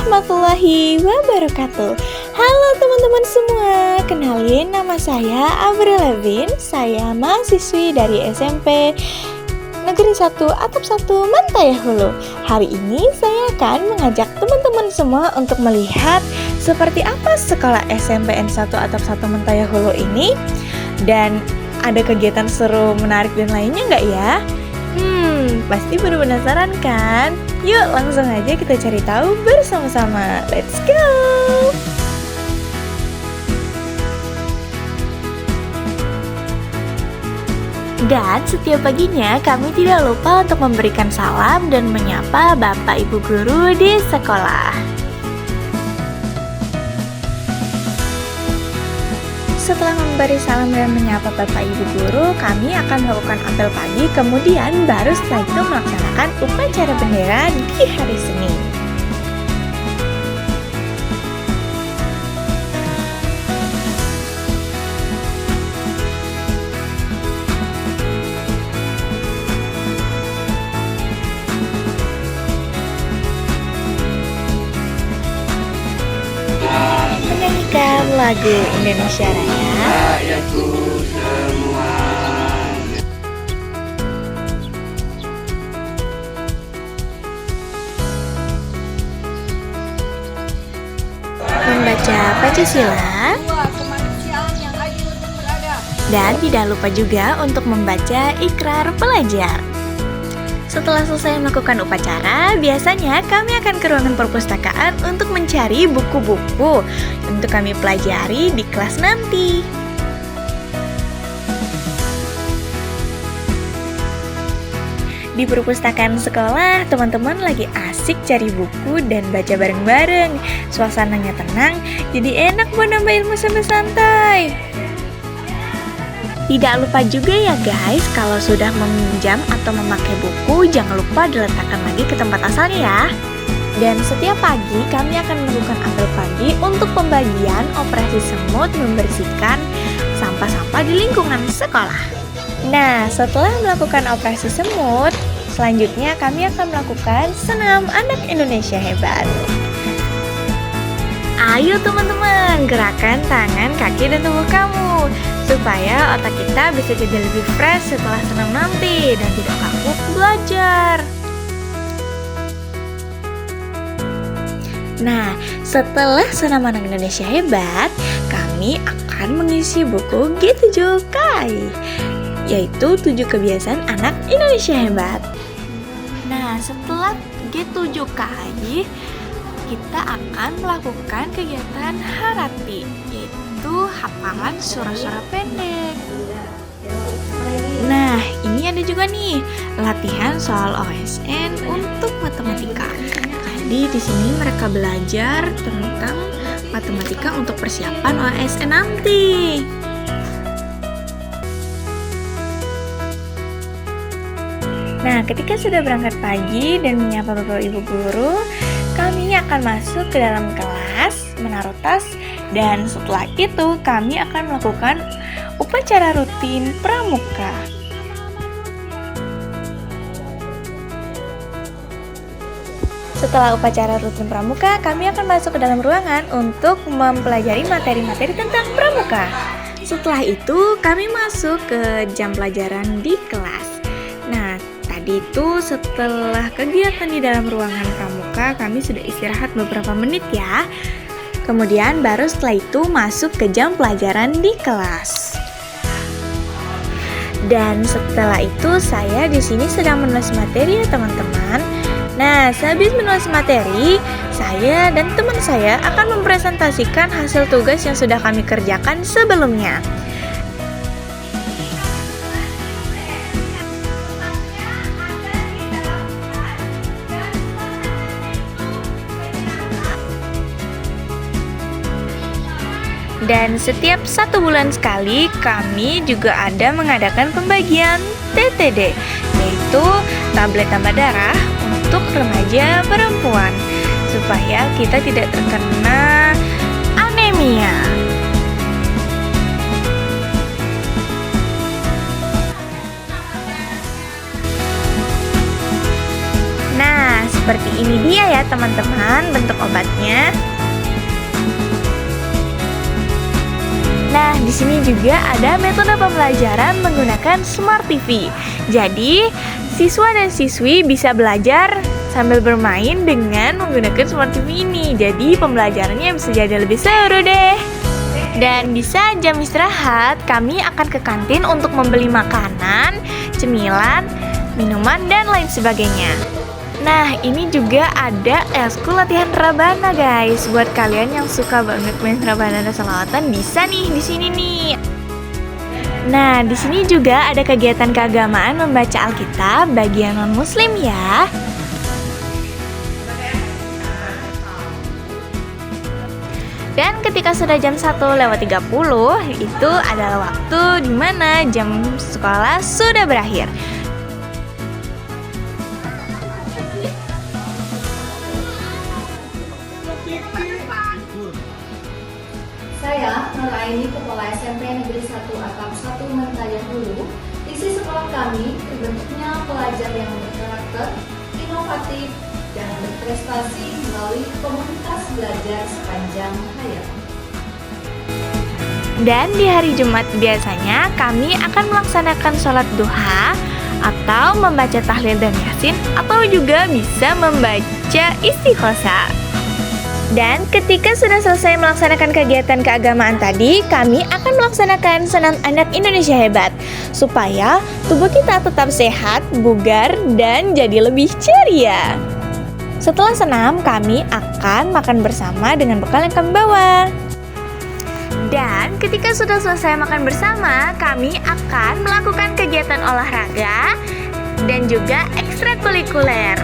warahmatullahi wabarakatuh. Halo teman-teman semua, kenalin nama saya Avril Levin. Saya mahasiswi dari SMP Negeri 1 Atap 1 Mentaya Hulu. Hari ini saya akan mengajak teman-teman semua untuk melihat seperti apa sekolah SMP N1 Atap 1 Mentaya Hulu ini. Dan ada kegiatan seru, menarik dan lainnya nggak ya? Pasti baru penasaran kan? Yuk langsung aja kita cari tahu bersama-sama. Let's go! Dan setiap paginya kami tidak lupa untuk memberikan salam dan menyapa Bapak Ibu Guru di sekolah. Setelah memberi salam dan menyapa Bapak Ibu Guru, kami akan melakukan apel pagi, kemudian baru setelah itu melaksanakan upacara bendera di hari Senin. Menyanyikan lagu Indonesia Raya. Rakyatku semua. Membaca Pancasila. Dan tidak lupa juga untuk membaca Ikrar Pelajar. Setelah selesai melakukan upacara, biasanya kami akan ke ruangan perpustakaan untuk mencari buku-buku untuk kami pelajari di kelas nanti. Di perpustakaan sekolah, teman-teman lagi asik cari buku dan baca bareng-bareng. Suasananya tenang, jadi enak buat nambah ilmu sambil santai. Tidak lupa juga ya guys, kalau sudah meminjam atau memakai buku, jangan lupa diletakkan lagi ke tempat asalnya ya. Dan setiap pagi kami akan melakukan apel pagi untuk pembagian operasi semut membersihkan sampah-sampah di lingkungan sekolah. Nah, setelah melakukan operasi semut, selanjutnya kami akan melakukan senam anak Indonesia hebat. Ayo teman-teman, gerakan tangan, kaki, dan tubuh kamu supaya otak kita bisa jadi lebih fresh setelah senam nanti dan tidak kaku belajar. Nah, setelah senam anak Indonesia hebat, kami akan mengisi buku G7KI, yaitu 7 kebiasaan anak Indonesia hebat. Nah, setelah G7KI, kita akan melakukan kegiatan Harati, yaitu hafalan surah-surah pendek. Nah, ini ada juga nih latihan soal OSN untuk matematika. Tadi di sini mereka belajar tentang matematika untuk persiapan OSN nanti. Nah, ketika sudah berangkat pagi dan menyapa Bapak Ibu Guru, kami akan masuk ke dalam kelas, menaruh tas, dan setelah itu kami akan melakukan upacara rutin pramuka. Setelah upacara rutin pramuka, kami akan masuk ke dalam ruangan untuk mempelajari materi-materi tentang pramuka. Setelah itu, kami masuk ke jam pelajaran di kelas. Nah, tadi itu setelah kegiatan di dalam ruangan pramuka, kami sudah istirahat beberapa menit ya. Kemudian baru setelah itu masuk ke jam pelajaran di kelas. Dan setelah itu saya di sini sedang menulis materi ya teman-teman. Nah, sehabis menulis materi, saya dan teman saya akan mempresentasikan hasil tugas yang sudah kami kerjakan sebelumnya. Dan setiap 1 bulan sekali kami juga ada mengadakan pembagian TTD, yaitu tablet tambah darah untuk remaja perempuan supaya kita tidak terkena anemia. Nah, seperti ini dia ya teman-teman bentuk obatnya. Nah, di sini juga ada metode pembelajaran menggunakan Smart TV. Jadi, siswa dan siswi bisa belajar sambil bermain dengan menggunakan Smart TV ini. Jadi, pembelajarannya bisa jadi lebih seru deh. Dan bisa jam istirahat, kami akan ke kantin untuk membeli makanan, cemilan, minuman, dan lain sebagainya. Nah, ini juga ada eskul latihan rabana guys. Buat kalian yang suka banget main rabana dan sholawatan bisa nih di sini nih. Nah, di sini juga ada kegiatan keagamaan membaca Alkitab bagi yang non-muslim ya. Dan ketika sudah jam 1:30, itu adalah waktu di mana jam sekolah sudah berakhir. Saya, Nur Aini, Kepala SMP Negeri 1 Atap 1 Mentaya Hulu. Isi sekolah kami terbentuknya pelajar yang berkarakter, inovatif, dan berprestasi melalui komunitas belajar sepanjang hayat. Dan di hari Jumat biasanya kami akan melaksanakan sholat duha atau membaca tahlil dan yasin atau juga bisa membaca istighosa. Dan ketika sudah selesai melaksanakan kegiatan keagamaan tadi, kami akan melaksanakan senam anak Indonesia hebat supaya tubuh kita tetap sehat, bugar, dan jadi lebih ceria. Setelah senam, kami akan makan bersama dengan bekal yang kami bawa. Dan ketika sudah selesai makan bersama, kami akan melakukan kegiatan olahraga dan juga ekstrakurikuler.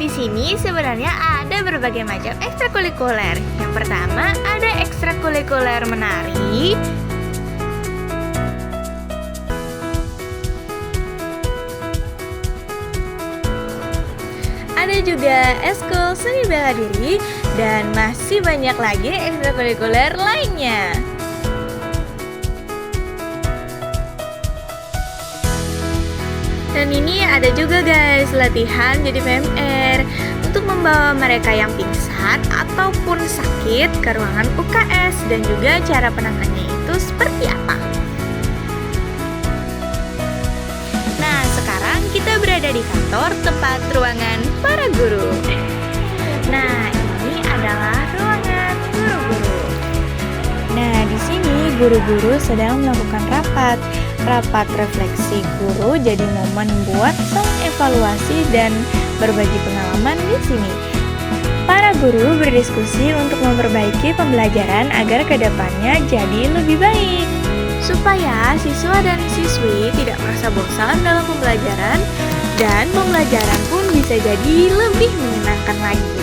Di sini sebenarnya ada berbagai macam ekstrakurikuler. Yang pertama ada ekstrakurikuler menari, ada juga eskul seni bela diri, dan masih banyak lagi ekstrakurikuler lainnya. Dan ini ada juga guys latihan jadi PMR untuk membawa mereka yang pingsan ataupun sakit ke ruangan UKS, dan juga cara penanganannya itu seperti apa. Nah, sekarang kita berada di kantor tempat ruangan para guru. Nah, ini adalah ruangan guru-guru. Nah, di sini guru-guru sedang melakukan rapat refleksi guru, jadi momen buat saling evaluasi dan berbagi pengalaman di sini. Para guru berdiskusi untuk memperbaiki pembelajaran agar kedepannya jadi lebih baik, supaya siswa dan siswi tidak merasa bosan dalam pembelajaran, dan pembelajaran pun bisa jadi lebih menyenangkan lagi.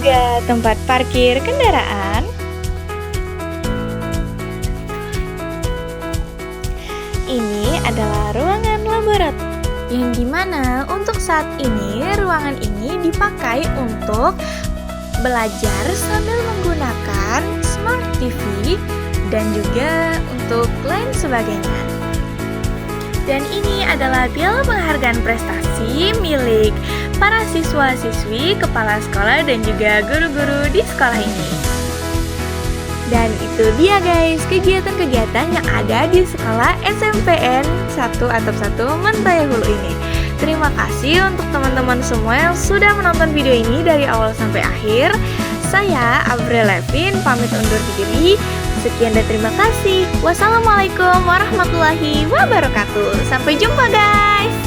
Juga tempat parkir kendaraan. Ini adalah ruangan laboratorium, yang dimana untuk saat ini ruangan ini dipakai untuk belajar sambil menggunakan Smart TV dan juga untuk lain sebagainya. Dan ini adalah piala penghargaan prestasi milik para siswa-siswi, kepala sekolah, dan juga guru-guru di sekolah ini. Dan itu dia guys, kegiatan-kegiatan yang ada di sekolah SMPN 1 Atap 1 Mentaya Hulu ini. Terima kasih untuk teman-teman semua yang sudah menonton video ini dari awal sampai akhir. Saya Avril Levin pamit undur diri. Sekian dan terima kasih. Wassalamualaikum warahmatullahi wabarakatuh. Sampai jumpa guys.